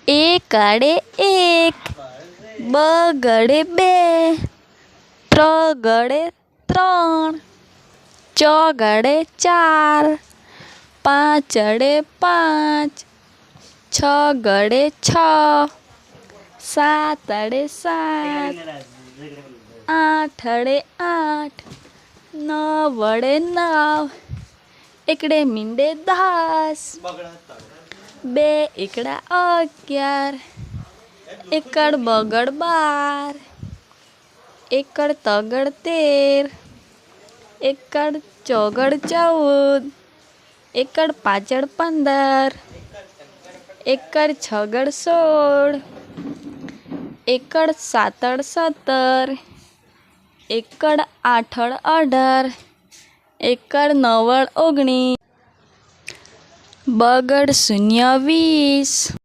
એકડે એક, બગડે બે, ત્રગડે ત્રણ, ચોગડે ચાર, પાંચડે પાંચ, છગડે છ, સાતડે સાત, આઠડે આઠ, નવડે નવ, એકડે મીંડે 10, બે એકડા 11, એકડ બગડ 12, એકડ તગડ 13, એકડ ચોગડ 14, એકડ પાંચડ 15, એકડ છગડ 16, એકડ સાતડ 17, એકડ આઠડ 18, એકડ નવડ 19, બગડ 0 20,